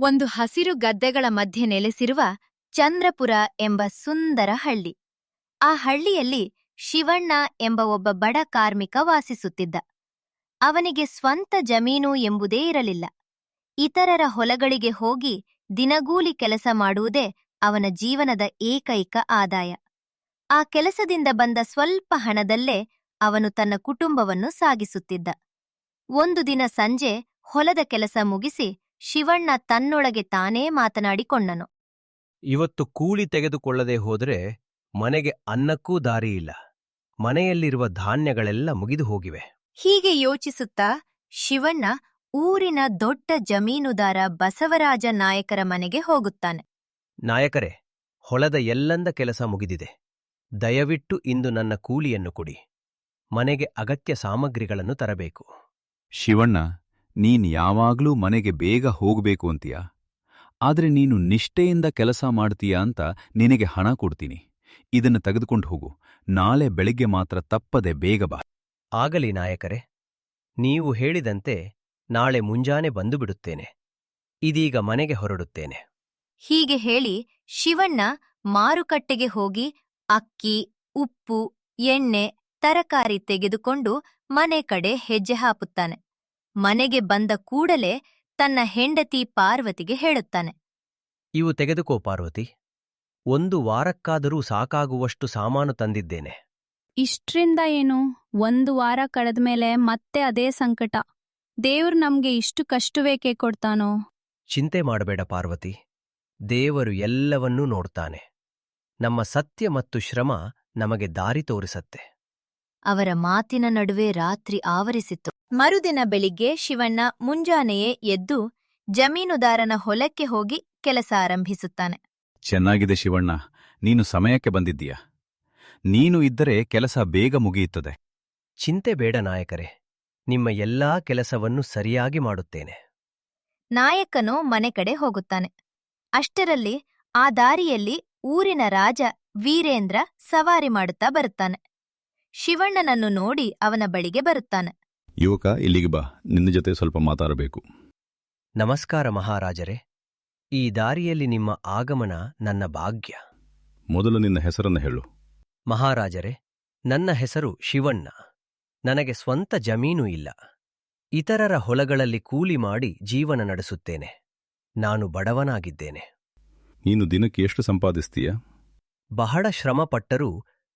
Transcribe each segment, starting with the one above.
ಒಂದು ಹಸಿರು ಗದ್ದೆಗಳ ಮಧ್ಯೆ ನೆಲೆಸಿರುವ ಚಂದ್ರಪುರ ಎಂಬ ಸುಂದರ ಹಳ್ಳಿ. ಆ ಹಳ್ಳಿಯಲ್ಲಿ ಶಿವಣ್ಣ ಎಂಬ ಒಬ್ಬ ಬಡ ಕಾರ್ಮಿಕ ವಾಸಿಸುತ್ತಿದ್ದ. ಅವನಿಗೆ ಸ್ವಂತ ಜಮೀನು ಎಂಬುದೇ ಇರಲಿಲ್ಲ. ಇತರರ ಹೊಲಗಳಿಗೆ ಹೋಗಿ ದಿನಗೂಲಿ ಕೆಲಸ ಮಾಡುವುದೇ ಅವನ ಜೀವನದ ಏಕೈಕ ಆದಾಯ. ಆ ಕೆಲಸದಿಂದ ಬಂದ ಸ್ವಲ್ಪ ಹಣದಲ್ಲೇ ಅವನು ತನ್ನ ಕುಟುಂಬವನ್ನು ಸಾಗಿಸುತ್ತಿದ್ದ. ಒಂದು ದಿನ ಸಂಜೆ ಹೊಲದ ಕೆಲಸ ಮುಗಿಸಿ ಶಿವಣ್ಣ ತನ್ನೊಳಗೆ ತಾನೇ ಮಾತನಾಡಿಕೊಂಡನು. ಇವತ್ತು ಕೂಲಿ ತೆಗೆದುಕೊಳ್ಳದೆ ಹೋದರೆ ಮನೆಗೆ ಅನ್ನಕ್ಕೂ ದಾರಿಯಿಲ್ಲ. ಮನೆಯಲ್ಲಿರುವ ಧಾನ್ಯಗಳೆಲ್ಲ ಮುಗಿದು ಹೋಗಿವೆ. ಹೀಗೆ ಯೋಚಿಸುತ್ತಾ ಶಿವಣ್ಣ ಊರಿನ ದೊಡ್ಡ ಜಮೀನುದಾರ ಬಸವರಾಜ ನಾಯಕರ ಮನೆಗೆ ಹೋಗುತ್ತಾನೆ. ನಾಯಕರೇ, ಹೊಲದ ಎಲ್ಲಂದ ಕೆಲಸ ಮುಗಿದಿದೆ. ದಯವಿಟ್ಟು ಇಂದು ನನ್ನ ಕೂಲಿಯನ್ನು ಕೊಡಿ. ಮನೆಗೆ ಅಗತ್ಯ ಸಾಮಗ್ರಿಗಳನ್ನು ತರಬೇಕು. ಶಿವಣ್ಣ, ನೀನ್ ಯಾವಾಗ್ಲೂ ಮನೆಗೆ ಬೇಗ ಹೋಗ್ಬೇಕು ಅಂತೀಯ. ಆದ್ರೆ ನೀನು ನಿಷ್ಠೆಯಿಂದ ಕೆಲಸ ಮಾಡ್ತೀಯ ಅಂತ ನಿನಗೆ ಹಣ ಕೊಡ್ತೀನಿ. ಇದನ್ನು ತೆಗೆದುಕೊಂಡು ಹೋಗು. ನಾಳೆ ಬೆಳಿಗ್ಗೆ ಮಾತ್ರ ತಪ್ಪದೆ ಬೇಗ ಬಾ. ಆಗಲಿ ನಾಯಕರೇ, ನೀವು ಹೇಳಿದಂತೆ ನಾಳೆ ಮುಂಜಾನೆ ಬಂದು ಬಿಡುತ್ತೇನೆ. ಇದೀಗ ಮನೆಗೆ ಹೊರಡುತ್ತೇನೆ. ಹೀಗೆ ಹೇಳಿ ಶಿವಣ್ಣ ಮಾರುಕಟ್ಟೆಗೆ ಹೋಗಿ ಅಕ್ಕಿ, ಉಪ್ಪು, ಎಣ್ಣೆ, ತರಕಾರಿ ತೆಗೆದುಕೊಂಡು ಮನೆ ಕಡೆ ಹೆಜ್ಜೆ ಹಾಕುತ್ತಾನೆ. ಮನೆಗೆ ಬಂದ ಕೂಡಲೇ ತನ್ನ ಹೆಂಡತಿ ಪಾರ್ವತಿಗೆ ಹೇಳುತ್ತಾನೆ. ಇವು ತೆಗೆದುಕೋ ಪಾರ್ವತಿ. ಒಂದು ವಾರಕ್ಕಾದರೂ ಸಾಕಾಗುವಷ್ಟು ಸಾಮಾನು ತಂದಿದ್ದೇನೆ. ಇಷ್ಟ್ರಿಂದ ಏನು? ಒಂದು ವಾರ ಕಳೆದ್ಮೇಲೆ ಮತ್ತೆ ಅದೇ ಸಂಕಟ. ದೇವ್ರು ನಮ್ಗೆ ಇಷ್ಟು ಕಷ್ಟವೇಕೆ ಕೊಡ್ತಾನೋ? ಚಿಂತೆ ಮಾಡಬೇಡ ಪಾರ್ವತಿ. ದೇವರು ಎಲ್ಲವನ್ನೂ ನೋಡ್ತಾನೆ. ನಮ್ಮ ಸತ್ಯ ಮತ್ತು ಶ್ರಮ ನಮಗೆ ದಾರಿ ತೋರಿಸತ್ತೆ. ಅವರ ಮಾತಿನ ನಡುವೆ ರಾತ್ರಿ ಆವರಿಸಿತ್ತು. ಮರುದಿನ ಬೆಳಿಗ್ಗೆ ಶಿವಣ್ಣ ಮುಂಜಾನೆಯೇ ಎದ್ದು ಜಮೀನುದಾರನ ಹೊಲಕ್ಕೆ ಹೋಗಿ ಕೆಲಸ ಆರಂಭಿಸುತ್ತಾನೆ. ಚೆನ್ನಾಗಿದೆ ಶಿವಣ್ಣ, ನೀನು ಸಮಯಕ್ಕೆ ಬಂದಿದ್ದೀಯ. ನೀನು ಇದ್ದರೆ ಕೆಲಸ ಬೇಗ ಮುಗಿಯುತ್ತದೆ. ಚಿಂತೆ ಬೇಡ ನಾಯಕರೇ, ನಿಮ್ಮ ಎಲ್ಲಾ ಕೆಲಸವನ್ನು ಸರಿಯಾಗಿ ಮಾಡುತ್ತೇನೆ. ನಾಯಕನು ಮನೆ ಕಡೆ ಹೋಗುತ್ತಾನೆ. ಅಷ್ಟರಲ್ಲಿ ಆ ದಾರಿಯಲ್ಲಿ ಊರಿನ ರಾಜ ವೀರೇಂದ್ರ ಸವಾರಿ ಮಾಡುತ್ತಾ ಬರುತ್ತಾನೆ. ಶಿವಣ್ಣನನ್ನು ನೋಡಿ ಅವನ ಬಳಿಗೆ ಬರುತ್ತಾನೆ. ಯುವಕ, ಇಲ್ಲಿಗೆ ಬಾ, ನಿನ್ನ ಜೊತೆ ಸ್ವಲ್ಪ ಮಾತಾಡಬೇಕು. ನಮಸ್ಕಾರ ಮಹಾರಾಜರೇ. ಈ ದಾರಿಯಲ್ಲಿ ನಿಮ್ಮ ಆಗಮನ ನನ್ನ ಭಾಗ್ಯ. ಮೊದಲು ನಿನ್ನ ಹೆಸರನ್ನು ಹೇಳು. ಮಹಾರಾಜರೇ, ನನ್ನ ಹೆಸರು ಶಿವಣ್ಣ. ನನಗೆ ಸ್ವಂತ ಜಮೀನು ಇಲ್ಲ. ಇತರರ ಹೊಲಗಳಲ್ಲಿ ಕೂಲಿ ಮಾಡಿ ಜೀವನ ನಡೆಸುತ್ತೇನೆ. ನಾನು ಬಡವನಾಗಿದ್ದೇನೆ. ನೀನು ದಿನಕ್ಕೆ ಎಷ್ಟು ಸಂಪಾದಿಸ್ತೀಯ? ಬಹಳ ಶ್ರಮಪಟ್ಟರೂ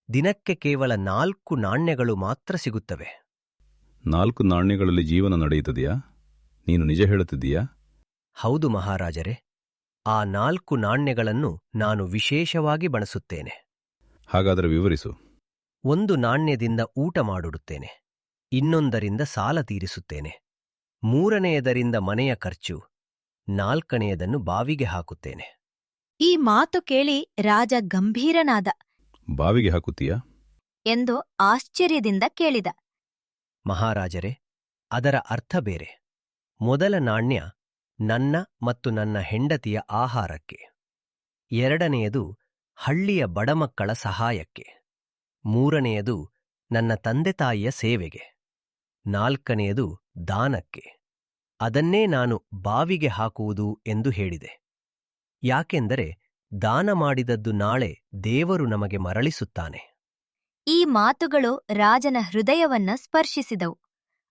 ದಿನಕ್ಕೆ ಕೇವಲ 4 ನಾಣ್ಯಗಳು ಮಾತ್ರ ಸಿಗುತ್ತವೆ. 4 ನಾಣ್ಯಗಳಲ್ಲಿ ಜೀವನ ನಡೆಯುತ್ತದೆಯಾ? ನೀನು ನಿಜ ಹೇಳುತ್ತಿದ್ದೀಯಾ? ಹೌದು ಮಹಾರಾಜರೇ. ಆ 4 ನಾಣ್ಯಗಳನ್ನು ನಾನು ವಿಶೇಷವಾಗಿ ಬಳಸುತ್ತೇನೆ. ಹಾಗಾದರೆ ವಿವರಿಸು. 1 ನಾಣ್ಯದಿಂದ ಊಟ ಮಾಡಿಡುತ್ತೇನೆ. ಇನ್ನೊಂದರಿಂದ ಸಾಲ ತೀರಿಸುತ್ತೇನೆ. 3ನೆಯದರಿಂದ ಮನೆಯ ಖರ್ಚು. 4ನೆಯದನ್ನು ಬಾವಿಗೆ ಹಾಕುತ್ತೇನೆ. ಈ ಮಾತು ಕೇಳಿ ರಾಜ ಗಂಭೀರನಾದ. ಬಾವಿಗೆ ಹಾಕುತ್ತೀಯಾ ಎಂದು ಆಶ್ಚರ್ಯದಿಂದ ಕೇಳಿದ. ಮಹಾರಾಜರೇ, ಅದರ ಅರ್ಥ ಬೇರೆ. ಮೊದಲ ನಾಣ್ಯ ನನ್ನ ಮತ್ತು ನನ್ನ ಹೆಂಡತಿಯ ಆಹಾರಕ್ಕೆ. 2ನೆಯದು ಹಳ್ಳಿಯ ಬಡಮಕ್ಕಳ ಸಹಾಯಕ್ಕೆ. 3ನೆಯದು ನನ್ನ ತಂದೆತಾಯಿಯ ಸೇವೆಗೆ. 4ನೆಯದು ದಾನಕ್ಕೆ. ಅದನ್ನೇ ನಾನು ಬಾವಿಗೆ ಹಾಕುವುದು ಎಂದು ಹೇಳಿದೆ. ಯಾಕೆಂದರೆ ದಾನ ಮಾಡಿದದ್ದು ನಾಳೆ ದೇವರು ನಮಗೆ ಮರಳಿಸುತ್ತಾನೆ. ಈ ಮಾತುಗಳು ರಾಜನ ಹೃದಯವನ್ನ ಸ್ಪರ್ಶಿಸಿದವು.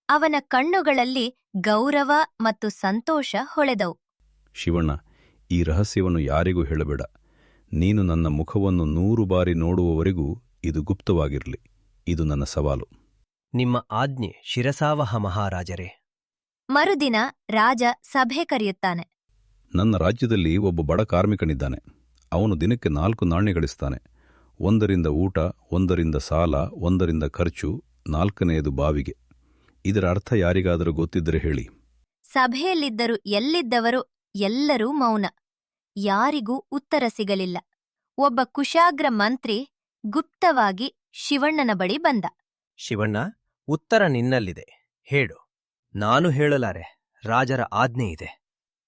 ಅವನ ಕಣ್ಣುಗಳಲ್ಲಿ ಗೌರವ ಮತ್ತು ಸಂತೋಷ ಹೊಳೆದವು. ಶಿವಣ್ಣ, ಈ ರಹಸ್ಯವನ್ನು ಯಾರಿಗೂ ಹೇಳಬೇಡ. ನೀನು ನನ್ನ ಮುಖವನ್ನು 100 ಬಾರಿ ನೋಡುವವರೆಗೂ ಇದು ಗುಪ್ತವಾಗಿರಲಿ. ಇದು ನನ್ನ ಸವಾಲು. ನಿಮ್ಮ ಆಜ್ಞೆ ಶಿರಸಾವಹ ಮಹಾರಾಜರೇ. ಮರುದಿನ ರಾಜ ಸಭೆ ಕರೆಯುತ್ತಾನೆ. ನನ್ನ ರಾಜ್ಯದಲ್ಲಿ ಒಬ್ಬ ಬಡ ಕಾರ್ಮಿಕನಿದ್ದಾನೆ. ಅವನು ದಿನಕ್ಕೆ 4 ನಾಣ್ಯ ಗಳಿಸ್ತಾನೆ. 1ರಿಂದ ಊಟ, 1ರಿಂದ ಸಾಲ, 1ರಿಂದ ಖರ್ಚು, 4ನೆಯದು ಬಾವಿಗೆ. ಇದರ ಅರ್ಥ ಯಾರಿಗಾದರೂ ಗೊತ್ತಿದ್ದರೆ ಹೇಳಿ. ಸಭೆಯಲ್ಲಿದ್ದರು ಎಲ್ಲಿದ್ದವರು ಎಲ್ಲರೂ ಮೌನ. ಯಾರಿಗೂ ಉತ್ತರ ಸಿಗಲಿಲ್ಲ. ಒಬ್ಬ ಕುಶಾಗ್ರ ಮಂತ್ರಿ ಗುಪ್ತವಾಗಿ ಶಿವಣ್ಣನ ಬಳಿ ಬಂದ. ಶಿವಣ್ಣ, ಉತ್ತರ ನಿನ್ನಲ್ಲಿದೆ. ಹೇಳು. ನಾನು ಹೇಳಲಾರೆ. ರಾಜರ ಆಜ್ಞೆ ಇದೆ.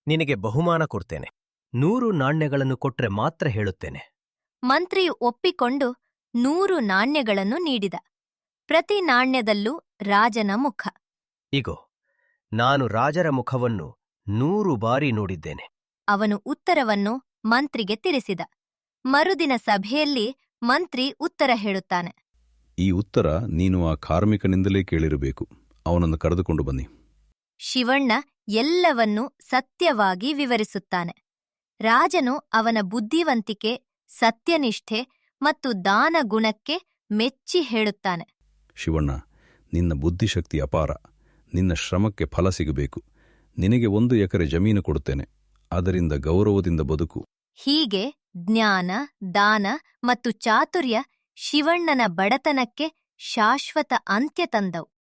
ನಿನಗೆ ಬಹುಮಾನ ಕೊಡ್ತೇನೆ. 100 ನಾಣ್ಯಗಳನ್ನು ಕೊಟ್ರೆ ಮಾತ್ರ ಹೇಳುತ್ತೇನೆ. ಮಂತ್ರಿಯು ಒಪ್ಪಿಕೊಂಡು 100 ನಾಣ್ಯಗಳನ್ನು ನೀಡಿದ. ಪ್ರತಿ ನಾಣ್ಯದಲ್ಲೂ ರಾಜನ ಮುಖ. ಇಗೋ, ನಾನು ರಾಜರ ಮುಖವನ್ನು 100 ಬಾರಿ ನೋಡಿದ್ದೇನೆ. ಅವನು ಉತ್ತರವನ್ನು ಮಂತ್ರಿಗೆ ತಿಳಿಸಿದ. ಮರುದಿನ ಸಭೆಯಲ್ಲಿ ಮಂತ್ರಿ ಉತ್ತರ ಹೇಳುತ್ತಾನೆ. ಈ ಉತ್ತರ ನೀನು ಆ ಕಾರ್ಮಿಕನಿಂದಲೇ ಕೇಳಿರಬೇಕು. ಅವನನ್ನು ಕರೆದುಕೊಂಡು ಬನ್ನಿ. ಶಿವಣ್ಣ ಎಲ್ಲವನ್ನೂ ಸತ್ಯವಾಗಿ ವಿವರಿಸುತ್ತಾನೆ. ರಾಜನು ಅವನ ಬುದ್ಧಿವಂತಿಕೆ, ಸತ್ಯನಿಷ್ಠೆ ಮತ್ತು ದಾನ ಗುಣಕ್ಕೆ ಮೆಚ್ಚಿ ಹೇಳುತ್ತಾನೆ. ಶಿವಣ್ಣ, ನಿನ್ನ ಬುದ್ಧಿಶಕ್ತಿ ಅಪಾರ. ನಿನ್ನ ಶ್ರಮಕ್ಕೆ ಫಲ ಸಿಗಬೇಕು. ನಿನಗೆ 1 ಎಕರೆ ಜಮೀನು ಕೊಡುತ್ತೇನೆ. ಅದರಿಂದ ಗೌರವದಿಂದ ಬದುಕು. ಹೀಗೆ ಜ್ಞಾನ, ದಾನ ಮತ್ತು ಚಾತುರ್ಯ ಶಿವಣ್ಣನ ಬಡತನಕ್ಕೆ ಶಾಶ್ವತ ಅಂತ್ಯ ತಂದವು.